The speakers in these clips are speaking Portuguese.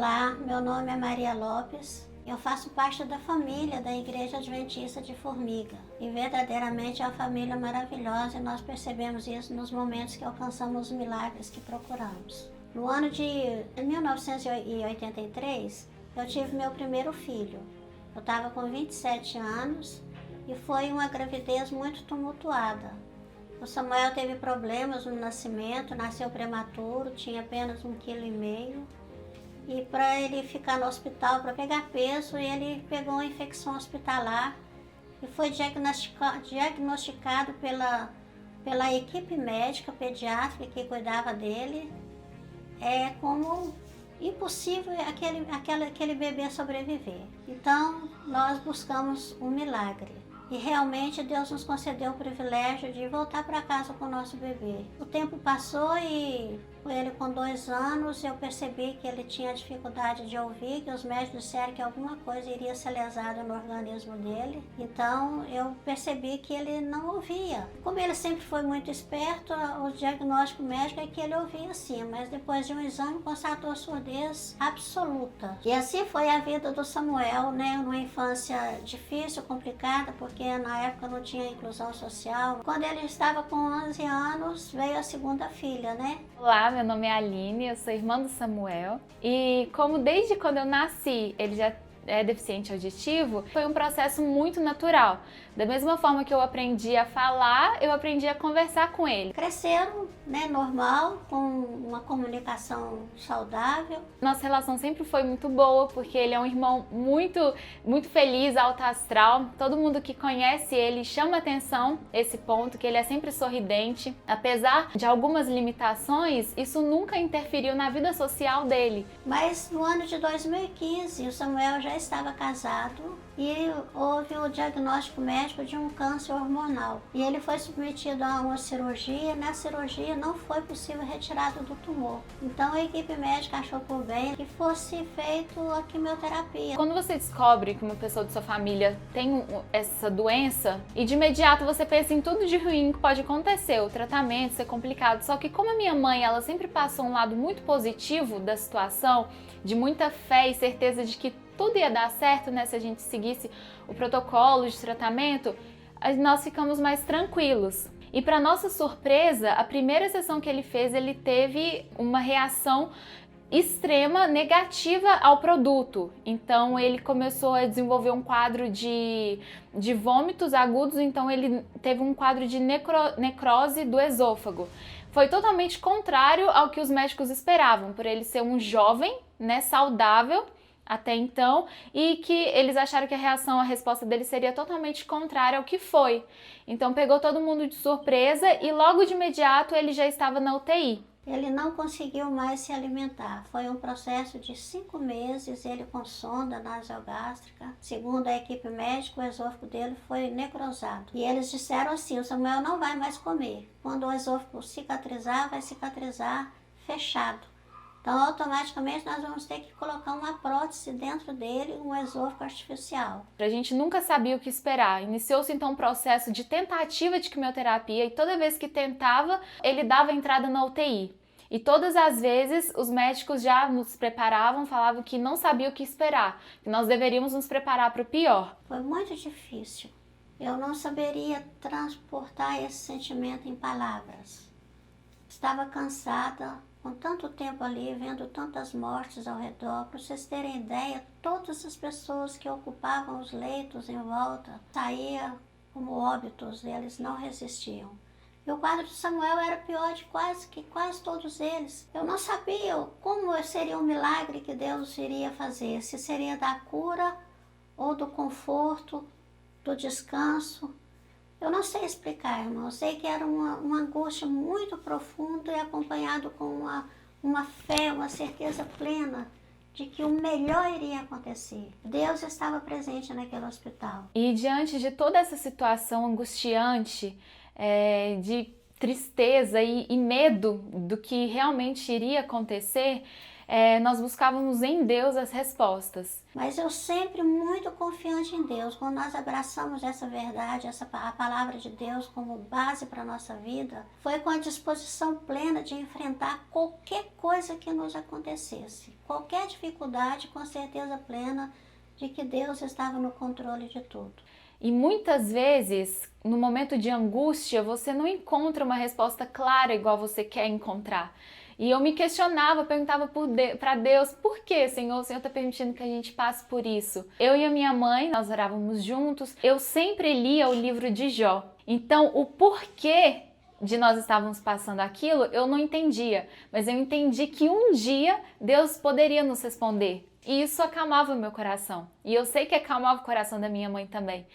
Olá, meu nome é Maria Lopes. Eu faço parte da família da Igreja Adventista de Formiga. E verdadeiramente é uma família maravilhosa e nós percebemos isso nos momentos que alcançamos os milagres que procuramos. No ano de 1983, eu tive meu primeiro filho. Eu estava com 27 anos e foi uma gravidez muito tumultuada. O Samuel teve problemas no nascimento, nasceu prematuro, tinha apenas 1,5 kg. E para ele ficar no hospital, para pegar peso, ele pegou uma infecção hospitalar e foi diagnosticado pela equipe médica pediátrica que cuidava dele como impossível aquele bebê sobreviver. Então, nós buscamos um milagre. E realmente Deus nos concedeu o privilégio de voltar para casa com o nosso bebê. O tempo passou e ele com 2 anos eu percebi que ele tinha dificuldade de ouvir, que os médicos disseram que alguma coisa iria ser lesada no organismo dele. Então eu percebi que ele não ouvia. Como ele sempre foi muito esperto, o diagnóstico médico é que ele ouvia sim, mas depois de um exame constatou surdez absoluta. E assim foi a vida do Samuel, né? Numa infância difícil, complicada, porque na época não tinha inclusão social. Quando ele estava com 11 anos, veio a segunda filha, né? Olá, meu nome é Aline, eu sou irmã do Samuel e como desde quando eu nasci ele já é deficiente auditivo, foi um processo muito natural. Da mesma forma que eu aprendi a falar, eu aprendi a conversar com ele. Cresceram, né, normal, com uma comunicação saudável. Nossa relação sempre foi muito boa, porque ele é um irmão muito feliz, alto astral. Todo mundo que conhece ele chama atenção esse ponto, que ele é sempre sorridente. Apesar de algumas limitações, isso nunca interferiu na vida social dele. Mas no ano de 2015, o Samuel já estava casado e houve o diagnóstico médico de um câncer hormonal. E ele foi submetido a uma cirurgia. Na cirurgia não foi possível retirada do tumor. Então a equipe médica achou por bem que fosse feita a quimioterapia. Quando você descobre que uma pessoa de sua família tem essa doença, e de imediato você pensa em tudo de ruim que pode acontecer, o tratamento ser complicado. Só que como a minha mãe, ela sempre passou um lado muito positivo da situação, de muita fé e certeza de que tudo ia dar certo, né, se a gente seguisse o protocolo de tratamento, nós ficamos mais tranquilos. E para nossa surpresa, a primeira sessão que ele fez, ele teve uma reação extrema negativa ao produto. Então ele começou a desenvolver um quadro de vômitos agudos, então ele teve um quadro de necrose do esôfago. Foi totalmente contrário ao que os médicos esperavam, por ele ser um jovem, né, saudável até então, e que eles acharam que a resposta dele seria totalmente contrária ao que foi. Então pegou todo mundo de surpresa e logo de imediato ele já estava na UTI. Ele não conseguiu mais se alimentar. Foi um processo de 5 meses, ele com sonda nasogástrica. Segundo a equipe médica, o esôfago dele foi necrosado. E eles disseram assim, o Samuel não vai mais comer. Quando o esôfago cicatrizar, vai cicatrizar fechado. Então, automaticamente, nós vamos ter que colocar uma prótese dentro dele, um esôfago artificial. A gente nunca sabia o que esperar. Iniciou-se, então, um processo de tentativa de quimioterapia e toda vez que tentava, ele dava entrada na UTI. E todas as vezes, os médicos já nos preparavam, falavam que não sabiam o que esperar, que nós deveríamos nos preparar para o pior. Foi muito difícil. Eu não saberia transportar esse sentimento em palavras. Estava cansada, com tanto tempo ali, vendo tantas mortes ao redor. Para vocês terem ideia, todas as pessoas que ocupavam os leitos em volta saíam como óbitos, eles não resistiam. E o quadro de Samuel era pior de quase todos eles. Eu não sabia como seria um milagre que Deus iria fazer, se seria da cura ou do conforto, do descanso. Eu não sei explicar, irmão. Eu sei que era uma angústia muito profunda e acompanhado com uma fé, uma certeza plena de que o melhor iria acontecer. Deus estava presente naquele hospital. E diante de toda essa situação angustiante, de tristeza e medo do que realmente iria acontecer, nós buscávamos em Deus as respostas. Mas eu sempre muito confiante em Deus. Quando nós abraçamos essa verdade, a palavra de Deus como base para a nossa vida, foi com a disposição plena de enfrentar qualquer coisa que nos acontecesse. Qualquer dificuldade, com certeza plena de que Deus estava no controle de tudo. E muitas vezes, no momento de angústia, você não encontra uma resposta clara igual você quer encontrar. E eu me questionava, perguntava para Deus, por que, Senhor? O Senhor está permitindo que a gente passe por isso? Eu e a minha mãe, nós orávamos juntos, eu sempre lia o livro de Jó. Então, o porquê de nós estávamos passando aquilo, eu não entendia. Mas eu entendi que um dia Deus poderia nos responder. E isso acalmava o meu coração. E eu sei que acalmava o coração da minha mãe também.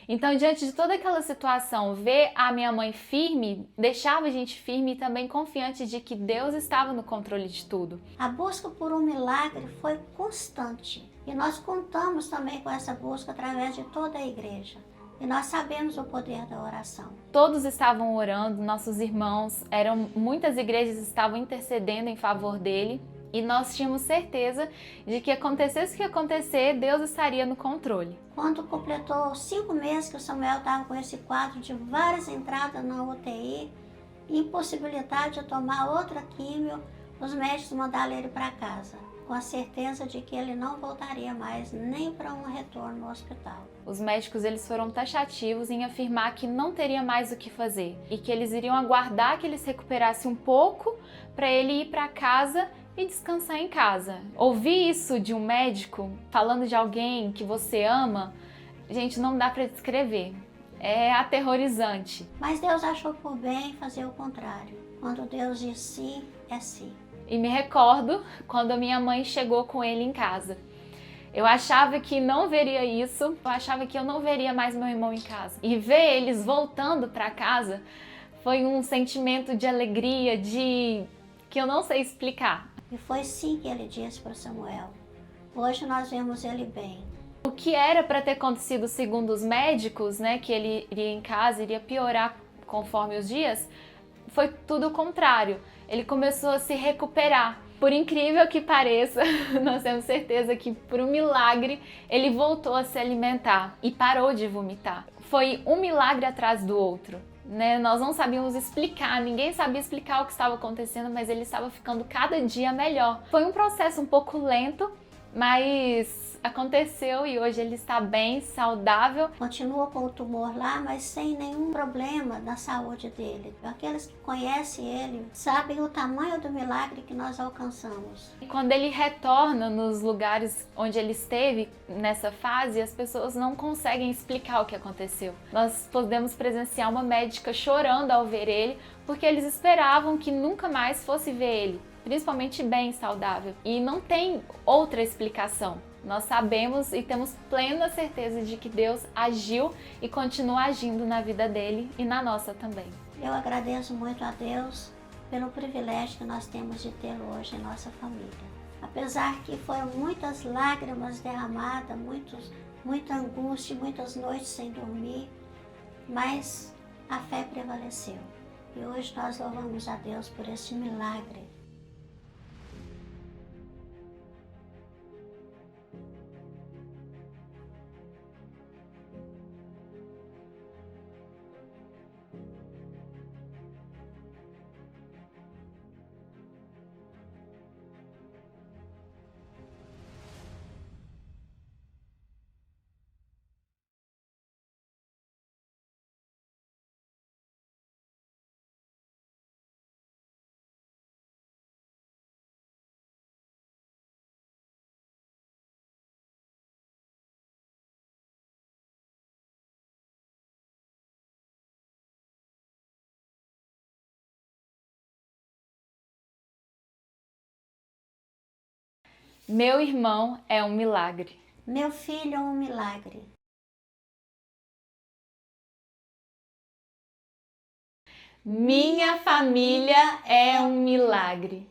Então, diante de toda aquela situação, ver a minha mãe firme, deixava a gente firme e também confiante de que Deus estava no controle de tudo. A busca por um milagre foi constante. E nós contamos também com essa busca através de toda a igreja. E nós sabemos o poder da oração. Todos estavam orando, nossos irmãos, muitas igrejas estavam intercedendo em favor dele. E nós tínhamos certeza de que acontecesse o que acontecer, Deus estaria no controle. Quando completou 5 meses que o Samuel estava com esse quadro de várias entradas na UTI, impossibilidade de tomar outra químio, os médicos mandaram ele para casa, com a certeza de que ele não voltaria mais nem para um retorno no hospital. Os médicos eles foram taxativos em afirmar que não teria mais o que fazer e que eles iriam aguardar que ele se recuperasse um pouco para ele ir para casa e descansar em casa. Ouvir isso de um médico, falando de alguém que você ama, gente, não dá para descrever. É aterrorizante. Mas Deus achou por bem fazer o contrário. Quando Deus diz sim, é sim. E me recordo quando a minha mãe chegou com ele em casa. Eu achava que não veria isso, eu achava que eu não veria mais meu irmão em casa. E ver eles voltando para casa foi um sentimento de alegria, que eu não sei explicar. E foi sim que ele disse para Samuel. Hoje nós vemos ele bem. O que era para ter acontecido segundo os médicos, né, que ele iria em casa, iria piorar conforme os dias, foi tudo o contrário. Ele começou a se recuperar. Por incrível que pareça, nós temos certeza que por um milagre ele voltou a se alimentar e parou de vomitar. Foi um milagre atrás do outro. Nós não sabíamos explicar, ninguém sabia explicar o que estava acontecendo, mas ele estava ficando cada dia melhor. Foi um processo um pouco lento, mas aconteceu e hoje ele está bem, saudável. Continua com o tumor lá, mas sem nenhum problema na saúde dele. Aqueles que conhecem ele sabem o tamanho do milagre que nós alcançamos. Quando ele retorna nos lugares onde ele esteve nessa fase, as pessoas não conseguem explicar o que aconteceu. Nós podemos presenciar uma médica chorando ao ver ele, porque eles esperavam que nunca mais fosse ver ele, principalmente bem, saudável. E não tem outra explicação. Nós sabemos e temos plena certeza de que Deus agiu e continua agindo na vida dele e na nossa também. Eu agradeço muito a Deus pelo privilégio que nós temos de tê-lo hoje em nossa família. Apesar que foram muitas lágrimas derramadas, muita angústia, muitas noites sem dormir, mas a fé prevaleceu. E hoje nós louvamos a Deus por esse milagre. Meu irmão é um milagre. Meu filho é um milagre. Minha família é um milagre.